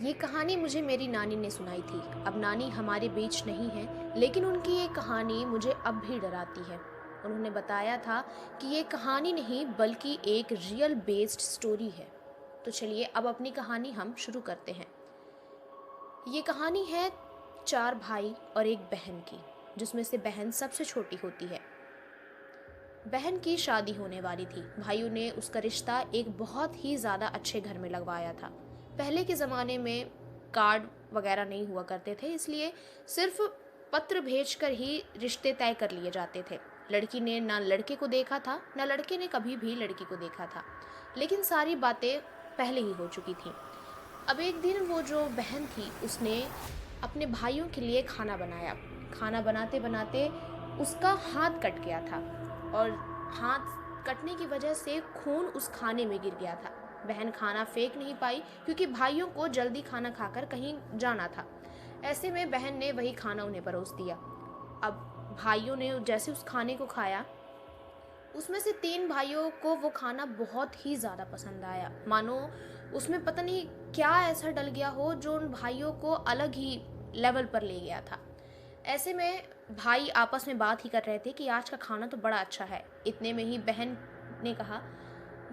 ये कहानी मुझे मेरी नानी ने सुनाई थी। अब नानी हमारे बीच नहीं है, लेकिन उनकी ये कहानी मुझे अब भी डराती है। उन्होंने बताया था कि ये कहानी नहीं बल्कि एक रियल बेस्ड स्टोरी है। तो चलिए अब अपनी कहानी हम शुरू करते हैं। ये कहानी है 4 भाई और एक बहन की, जिसमें से बहन सबसे छोटी होती है। बहन की शादी होने वाली थी। भाइयों ने उसका रिश्ता एक बहुत ही ज़्यादा अच्छे घर में लगवाया था। पहले के ज़माने में कार्ड वगैरह नहीं हुआ करते थे, इसलिए सिर्फ पत्र भेजकर ही रिश्ते तय कर लिए जाते थे। लड़की ने ना लड़के को देखा था, ना लड़के ने कभी भी लड़की को देखा था, लेकिन सारी बातें पहले ही हो चुकी थी। अब एक दिन वो जो बहन थी उसने अपने भाइयों के लिए खाना बनाया। खाना बनाते बनाते उसका हाथ कट गया था और हाथ कटने की वजह से खून उस खाने में गिर गया था। बहन खाना फेंक नहीं पाई क्योंकि भाइयों को जल्दी खाना खाकर कहीं जाना था। ऐसे में बहन ने वही खाना उन्हें परोस दिया। अब भाइयों ने जैसे उस खाने को खाया, उसमें से 3 भाइयों को वो खाना बहुत ही ज़्यादा पसंद आया। मानो उसमें पता नहीं क्या ऐसा डल गया हो जो उन भाइयों को अलग ही लेवल पर ले गया था। ऐसे में भाई आपस में बात ही कर रहे थे कि आज का खाना तो बड़ा अच्छा है। इतने में ही बहन ने कहा,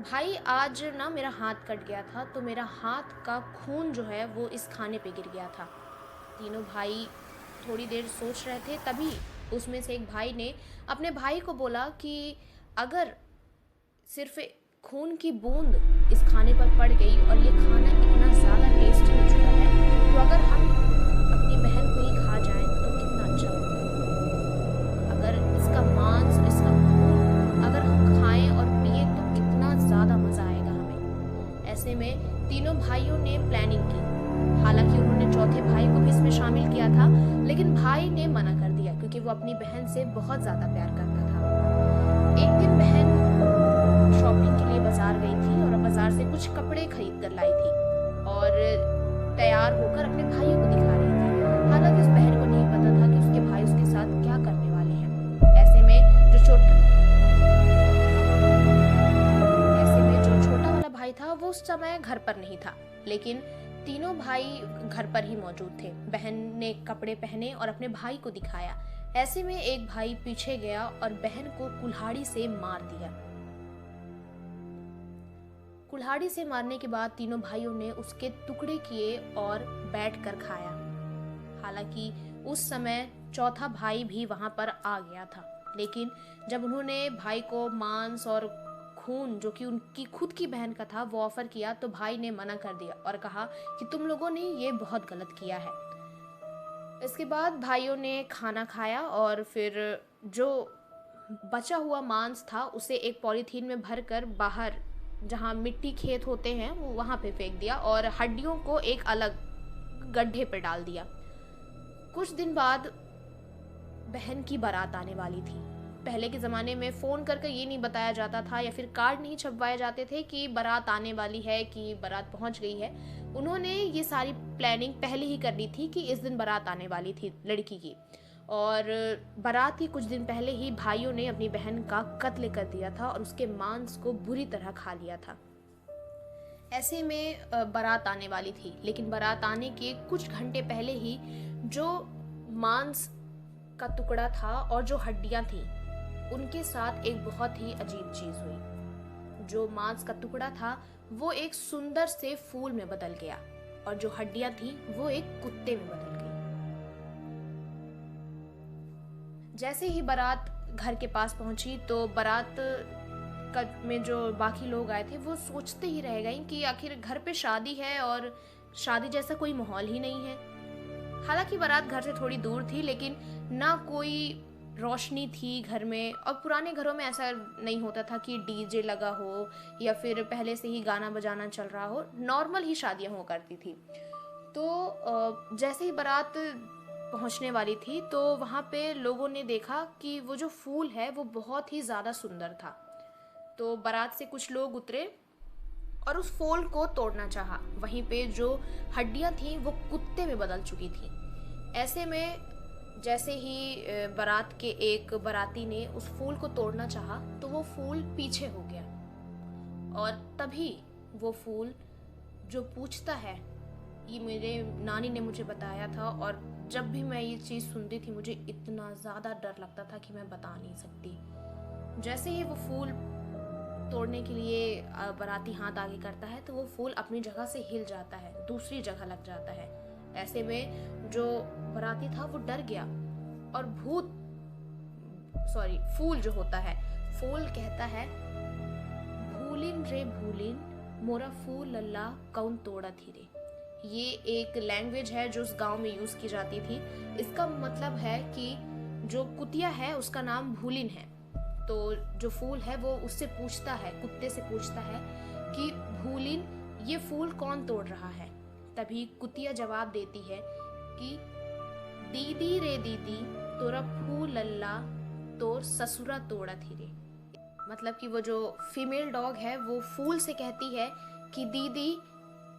भाई आज ना मेरा हाथ कट गया था, तो मेरा हाथ का खून जो है वो इस खाने पे गिर गया था। तीनों भाई थोड़ी देर सोच रहे थे, तभी उसमें से एक भाई ने अपने भाई को बोला कि अगर सिर्फ खून की बूंद इस खाने पर पड़ गई और ये खाना इतना ज़्यादा टेस्टी हो चुका है, तो अगर हम अपनी बहन को ही खा जाएं तो कितना अच्छा होगा। अगर इसका मांस, इसका खून अगर हम खाएं और पिए तो कितना ज़्यादा मज़ा आएगा हमें। ऐसे में तीनों भाइयों ने प्लानिंग की। हालांकि उन्होंने चौथे भाई को भी इसमें शामिल किया था, लेकिन भाई ने मना कर दिया क्योंकि वो अपनी बहन से बहुत ज़्यादा प्यार करता था। एक दिन बहन शॉपिंग के लिए बाजार गई थी और बाजार से कुछ कपड़े खरीद कर लाई थी और तैयार होकर अपने भाइयों को दिखा रही थी। हालांकि उस बहन को नहीं पता था कि उसके भाई उसके साथ क्या करने वाले हैं। ऐसे में जो छोटा वाला भाई था वो उस समय घर पर नहीं था, लेकिन तीनों भाई घर पर ही मौजूद थे। बहन ने कपड़े पहने और अपने भाई को दिखाया। ऐसे में एक भाई पीछे गया और बहन को कुल्हाड़ी से मार दिया। कुल्हाड़ी से मारने के बाद तीनों भाइयों ने उसके टुकड़े किए और बैठकर खाया। हालांकि उस समय चौथा भाई भी वहां पर आ गया था, लेकिन जब उन्होंने भाई को मांस और खून जो कि उनकी खुद की बहन का था वो ऑफर किया, तो भाई ने मना कर दिया और कहा कि तुम लोगों ने ये बहुत गलत किया है। इसके बाद भाइयों ने खाना खाया और फिर जो बचा हुआ मांस था उसे एक पॉलीथीन में भरकर बाहर जहाँ मिट्टी खेत होते हैं वो वहाँ पे फेंक दिया और हड्डियों को एक अलग गड्ढे पे डाल दिया। कुछ दिन बाद बहन की बारात आने वाली थी। पहले के ज़माने में फ़ोन करके ये नहीं बताया जाता था या फिर कार्ड नहीं छपवाए जाते थे कि बारात आने वाली है, कि बारात पहुंच गई है। उन्होंने ये सारी प्लानिंग पहले ही कर ली थी कि इस दिन बारात आने वाली थी लड़की की, और बारात की कुछ दिन पहले ही भाइयों ने अपनी बहन का कत्ल कर दिया था और उसके मांस को बुरी तरह खा लिया था। ऐसे में बारात आने वाली थी, लेकिन बारात आने के कुछ घंटे पहले ही जो मांस का टुकड़ा था और जो हड्डियां थी उनके साथ एक बहुत ही अजीब चीज हुई। जो मांस का टुकड़ा था वो एक सुंदर से फूल में बदल गया और जो हड्डियां थी वो एक कुत्ते में बदल गई। जैसे ही बारात घर के पास पहुंची तो बारात में जो बाकी लोग आए थे वो सोचते ही रह गए कि आखिर घर पे शादी है और शादी जैसा कोई माहौल ही नहीं है। हालांकि बारात घर से थोड़ी दूर थी, लेकिन ना कोई रोशनी थी घर में, और पुराने घरों में ऐसा नहीं होता था कि डीजे लगा हो या फिर पहले से ही गाना बजाना चल रहा हो। नॉर्मल ही शादियां हुआ करती थी। तो जैसे ही बारात पहुंचने वाली थी तो वहाँ पे लोगों ने देखा कि वो जो फूल है वो बहुत ही ज़्यादा सुंदर था। तो बारात से कुछ लोग उतरे और उस फूल को तोड़ना चाहा। वहीं पे जो हड्डियां थीं वो कुत्ते में बदल चुकी थी। ऐसे में जैसे ही बारात के एक बाराती ने उस फूल को तोड़ना चाहा तो वो फूल पीछे हो गया और तभी वो फूल जो पूछता है ये मेरे नानी ने मुझे बताया था, और जब भी मैं ये चीज़ सुनती थी मुझे इतना ज़्यादा डर लगता था कि मैं बता नहीं सकती। जैसे ही वो फूल तोड़ने के लिए बाराती हाथ आगे करता है तो वो फूल अपनी जगह से हिल जाता है, दूसरी जगह लग जाता है। ऐसे में जो बाराती था वो डर गया, और फूल जो होता है, फूल कहता है, भूलिन रे भूलिन, मोरा फूल लल्ला कौन तोड़ा थी रे। ये एक लैंग्वेज है जो उस गांव में यूज की जाती थी। इसका मतलब है कि जो कुतिया है उसका नाम भूलिन है। तो जो फूल है वो उससे पूछता है, कुत्ते से पूछता है कि भूलिन, ये फूल कौन तोड़ रहा है। तभी कुतिया जवाब देती है कि दीदी रे दीदी, तोरा फूल लल्ला तोर ससुरा तोड़ा थी रे। मतलब कि वो जो फीमेल डॉग है वो फूल से कहती है कि दीदी,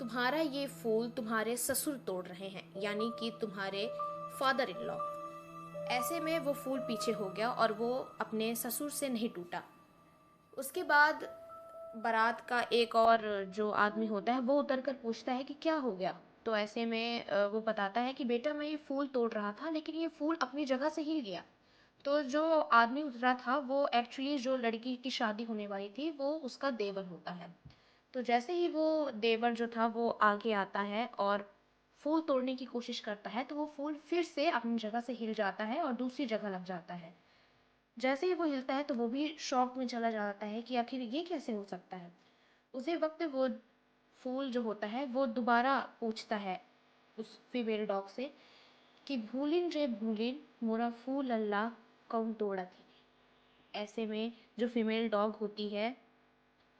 तुम्हारा ये फूल तुम्हारे ससुर तोड़ रहे हैं, यानी कि तुम्हारे फादर इन लॉ। ऐसे में वो फूल पीछे हो गया और वो अपने ससुर से नहीं टूटा। उसके बाद बारात का एक और जो आदमी होता है वो उतर कर पूछता है कि क्या हो गया। तो ऐसे में वो बताता है कि बेटा, मैं ये फूल तोड़ रहा था लेकिन ये फूल अपनी जगह से हिल गया। तो जो आदमी उतरा था वो एक्चुअली जो लड़की की शादी होने वाली थी वो उसका देवर होता है। तो जैसे ही वो देवर जो था वो आगे आता है और फूल तोड़ने की कोशिश करता है तो वो फूल फिर से अपनी जगह से हिल जाता है और दूसरी जगह लग जाता है। जैसे ही वो हिलता है तो वो भी शॉक में चला जाता है कि आखिर ये कैसे हो सकता है। उसी वक्त वो फूल जो होता है वो दोबारा पूछता है उस फीमेल डॉग से कि भूलिन रे भूलिन, मोरा फूल अल्लाह कौन तोड़ा थी। ऐसे में जो फीमेल डॉग होती है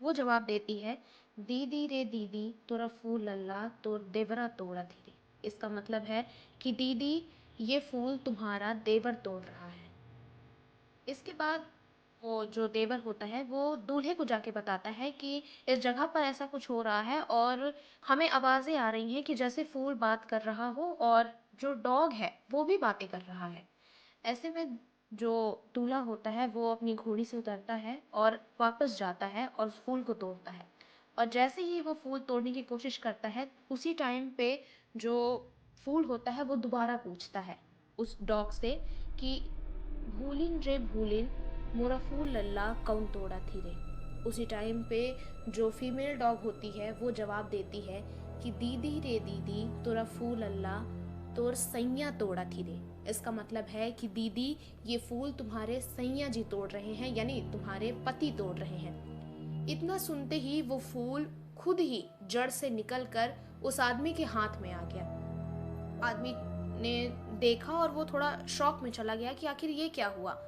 वो जवाब देती है, दीदी रे दीदी, तोरा फूल अल्लाह तोर देवरा तोड़ा थी रे। इसका मतलब है कि दीदी, ये फूल तुम्हारा देवर तोड़ रहा है। इसके बाद वो जो देवर होता है वो दूल्हे को जाके बताता है कि इस जगह पर ऐसा कुछ हो रहा है और हमें आवाज़ें आ रही हैं कि जैसे फूल बात कर रहा हो और जो डॉग है वो भी बातें कर रहा है। ऐसे में जो दूल्हा होता है वो अपनी घोड़ी से उतरता है और वापस जाता है और उस फूल को तोड़ता है। और जैसे ही वो फूल तोड़ने की कोशिश करता है उसी टाइम पे जो फूल होता है वो दोबारा पूछता है उस डॉग से कि भूलिन रे भूलिन, मोरा फूल लल्ला कौन तोड़ा थी रे। उसी टाइम पे जो फीमेल डॉग होती है वो जवाब देती है कि दीदी रे दीदी, तोरा फूल अल्लाह तोर सैया तोड़ा थी रे। इसका मतलब है कि दीदी, ये फूल तुम्हारे सैया जी तोड़ रहे हैं, यानी तुम्हारे पति तोड़ रहे हैं। इतना सुनते ही वो फूल खुद ही जड़ से निकलकर उस आदमी के हाथ में आ गया। आदमी ने देखा और वो थोड़ा शॉक में चला गया कि आखिर ये क्या हुआ।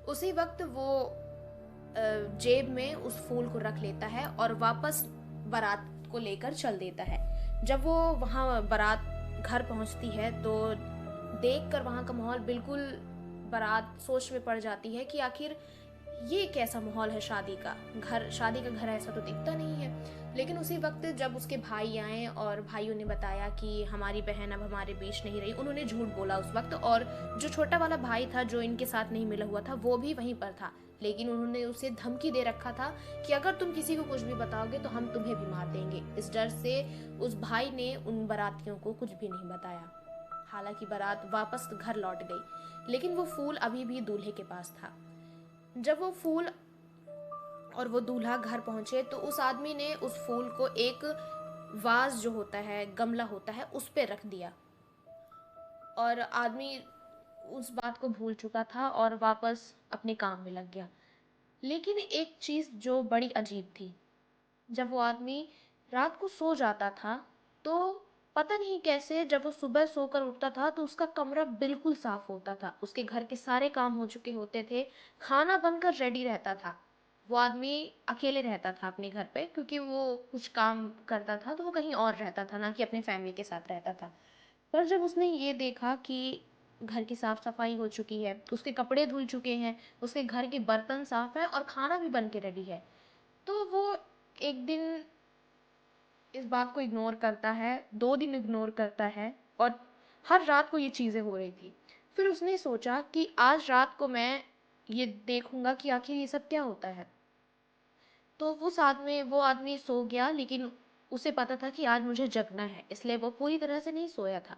उसी वक्त वो जेब में उस फूल को रख लेता है और वापस बारात को लेकर चल देता है। जब वो वहाँ बारात घर पहुँचती है तो देखकर वहाँ का माहौल बिल्कुल, बारात सोच में पड़ जाती है कि आखिर ये कैसा माहौल है शादी का। शादी का घर ऐसा तो दिखता नहीं है। लेकिन उसी वक्त जब उसके भाई आए और भाइयों ने बताया कि हमारी बहन अब हमारे बीच नहीं रही, उन्होंने झूठ बोला उस वक्त। और जो छोटा वाला भाई था जो इनके साथ नहीं मिला हुआ था वो भी वहीं पर था, लेकिन उन्होंने उसे धमकी दे रखा था कि अगर तुम किसी को कुछ भी बताओगे तो हम तुम्हें भी मार देंगे। इस डर से उस भाई ने उन बारातियों को कुछ भी नहीं बताया। हालांकि बारात वापस घर लौट गई, लेकिन वो फूल अभी भी दूल्हे के पास था। जब वो फूल और वो दूल्हा घर पहुंचे तो उस आदमी ने उस फूल को एक वाज जो होता है, गमला होता है, उस पे रख दिया। और आदमी उस बात को भूल चुका था और वापस अपने काम में लग गया। लेकिन एक चीज जो बड़ी अजीब थी, जब वो आदमी रात को सो जाता था तो पता नहीं कैसे जब वो सुबह सोकर उठता था तो उसका कमरा बिल्कुल साफ होता था, उसके घर के सारे काम हो चुके होते थे, खाना बनकर रेडी रहता था। वो आदमी अकेले रहता था अपने घर पे, क्योंकि वो कुछ काम करता था तो वो कहीं और रहता था, ना कि अपने फैमिली के साथ रहता था। पर जब उसने ये देखा कि घर की साफ सफाई हो चुकी है, उसके कपड़े धुल चुके हैं, उसके घर के बर्तन साफ है और खाना भी बन के रेडी है, तो वो एक दिन इस बात को इग्नोर करता है, 2 दिन इग्नोर करता है, और हर रात को ये चीज़ें हो रही थी। फिर उसने सोचा कि आज रात को मैं ये देखूंगा कि आखिर ये सब क्या होता है। तो वो आदमी सो गया, लेकिन उसे पता था कि आज मुझे जगना है, इसलिए वो पूरी तरह से नहीं सोया था।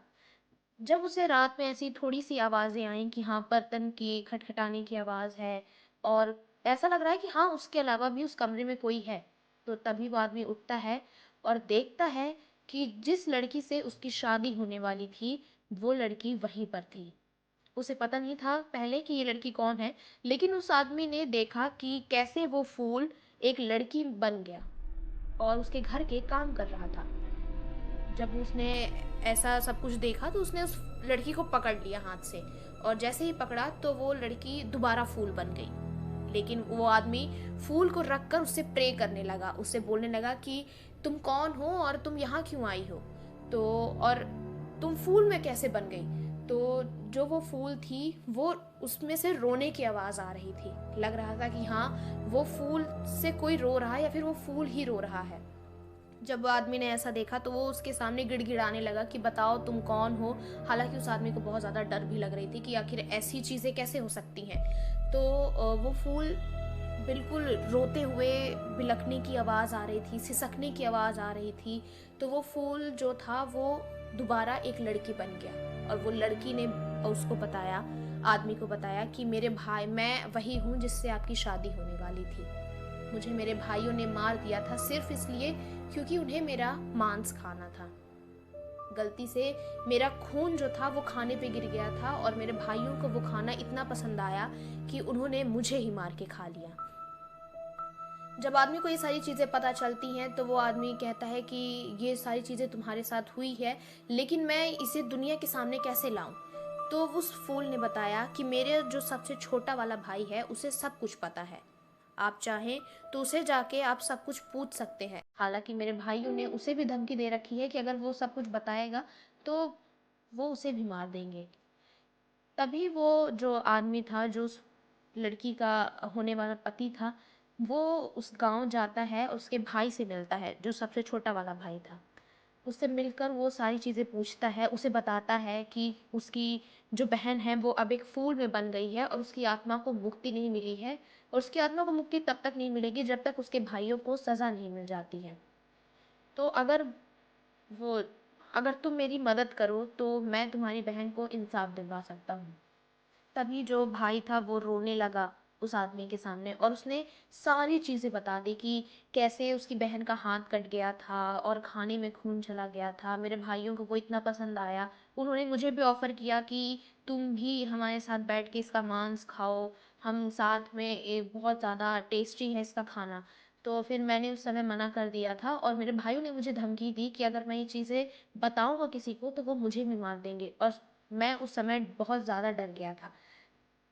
जब उसे रात में ऐसी थोड़ी-सी आवाज़ें आईं कि हाँ, बर्तन की खटखटाने की आवाज़ है और ऐसा लग रहा है कि हाँ, उसके अलावा भी उस कमरे में कोई है। तो तभी वो आदमी उठता है और देखता है कि जिस लड़की से उसकी शादी होने वाली थी, वो लड़की वहीं पर थी। उसे पता नहीं था पहले कि ये लड़की कौन है, लेकिन उस आदमी ने देखा कि कैसे वो फूल एक लड़की बन गया और उसके घर के काम कर रहा था। जब उसने ऐसा सब कुछ देखा तो उसने उस लड़की को पकड़ लिया हाथ से और जैसे ही पकड़ा तो वो लड़की दोबारा फूल बन गई। लेकिन वो आदमी फूल को रख कर उससे प्रे करने लगा, उससे बोलने लगा कि तुम कौन हो और तुम यहाँ क्यों आई हो, तो और तुम फूल में कैसे बन गई। तो जो वो फूल थी वो उसमें से रोने की आवाज़ आ रही थी, लग रहा था कि हाँ, वो फूल से कोई रो रहा है या फिर वो फूल ही रो रहा है। जब वो आदमी ने ऐसा देखा तो वो उसके सामने गिड़गिड़ाने लगा कि बताओ तुम कौन हो। हालांकि उस आदमी को बहुत ज़्यादा डर भी लग रही थी कि आखिर ऐसी चीज़ें कैसे हो सकती हैं। तो वो फूल बिल्कुल रोते हुए बिलखने की आवाज़ आ रही थी, सिसकने की आवाज़ आ रही थी। तो वो फूल जो था वो दोबारा एक लड़की बन गया और वो लड़की ने उसको बताया, आदमी को बताया कि मेरे भाई, मैं वही हूँ जिससे आपकी शादी होने वाली थी। मुझे मेरे भाइयों ने मार दिया था सिर्फ इसलिए क्योंकि उन्हें मेरा मांस खाना था। गलती से मेरा खून जो था वो खाने पे गिर गया था और मेरे भाइयों को वो खाना इतना पसंद आया कि उन्होंने मुझे ही मार के खा लिया। जब आदमी को ये सारी चीज़ें पता चलती हैं तो वो आदमी कहता है कि ये सारी चीज़ें तुम्हारे साथ हुई है, लेकिन मैं इसे दुनिया के सामने कैसे लाऊं। तो उस फूल ने बताया कि मेरे जो सबसे छोटा वाला भाई है उसे सब कुछ पता है, आप चाहें तो उसे जाके आप सब कुछ पूछ सकते हैं। हालांकि मेरे भाइयों ने उसे भी धमकी दे रखी है कि अगर वो सब कुछ बताएगा तो वो उसे भी मार देंगे। तभी वो जो आदमी था, जो उस लड़की का होने वाला पति था, वो उस गांव जाता है, उसके भाई से मिलता है जो सबसे छोटा वाला भाई था। उससे मिलकर वो सारी चीज़ें पूछता है, उसे बताता है कि उसकी जो बहन है वो अब एक फूल में बन गई है और उसकी आत्मा को मुक्ति नहीं मिली है और उसकी आत्मा को मुक्ति तब तक नहीं मिलेगी जब तक उसके भाइयों को सज़ा नहीं मिल जाती है। तो वो अगर तुम मेरी मदद करो तो मैं तुम्हारी बहन को इंसाफ दिलवा सकता हूँ। तभी जो भाई था वो रोने लगा उस आदमी के सामने और उसने सारी चीज़ें बता दी कि कैसे उसकी बहन का हाथ कट गया था और खाने में खून चला गया था, मेरे भाइयों को वो इतना पसंद आया, उन्होंने मुझे भी ऑफ़र किया कि तुम भी हमारे साथ बैठ के इसका मांस खाओ, हम साथ में, बहुत ज़्यादा टेस्टी है इसका खाना। तो फिर मैंने उस समय मना कर दिया था और मेरे भाइयों ने मुझे धमकी दी कि अगर मैं ये चीज़ें बताऊंगा किसी को तो वो मुझे भी मार देंगे और मैं उस समय बहुत ज़्यादा डर गया था।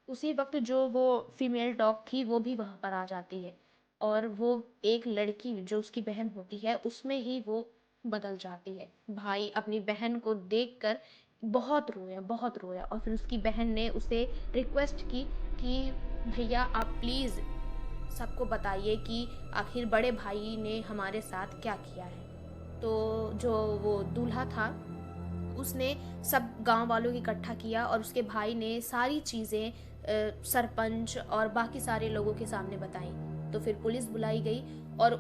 उसी वक्त जो वो फीमेल डॉग थी वो भी वहाँ पर आ जाती है और वो एक लड़की जो उसकी बहन होती है उसमें ही वो बदल जाती है। भाई अपनी बहन को देखकर बहुत रोया और फिर उसकी बहन ने उसे रिक्वेस्ट की कि भैया आप प्लीज़ सबको बताइए कि आखिर बड़े भाई ने हमारे साथ क्या किया है। तो जो वो दूल्हा था उसने सब गांव वालों को इकट्ठा किया और उसके भाई ने सारी चीज़ें सरपंच और बाकी सारे लोगों के सामने बताई। तो फिर पुलिस बुलाई गई और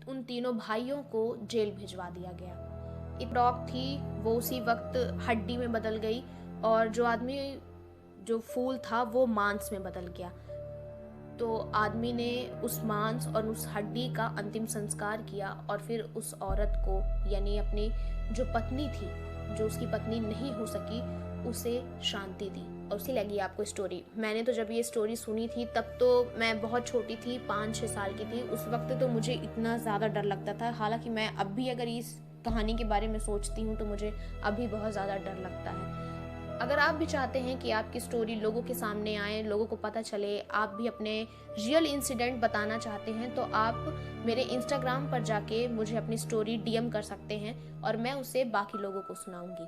उन तीनों भाइयों को जेल भिजवा दिया गया। एक डॉग थी वो उसी वक्त हड्डी में बदल गई और जो आदमी, जो फूल था वो मांस में बदल गया। तो आदमी ने उस मांस और उस हड्डी का अंतिम संस्कार किया और फिर उस औरत को, यानी अपनी जो पत्नी थी, जो उसकी पत्नी नहीं हो सकी, उसे शांति दी। और उसी लगी आपको स्टोरी। मैंने तो जब ये स्टोरी सुनी थी तब तो मैं बहुत छोटी थी, 5-6 साल की थी। उस वक्त तो मुझे इतना ज़्यादा डर लगता था। हालांकि मैं अब भी अगर इस कहानी के बारे में सोचती हूँ तो मुझे अभी बहुत ज़्यादा डर लगता है। अगर आप भी चाहते हैं कि आपकी स्टोरी लोगों के सामने आए, लोगों को पता चले, आप भी अपने रियल इंसिडेंट बताना चाहते हैं, तो आप मेरे इंस्टाग्राम पर जाके मुझे अपनी स्टोरी डीएम कर सकते हैं और मैं उसे बाकी लोगों को सुनाऊंगी।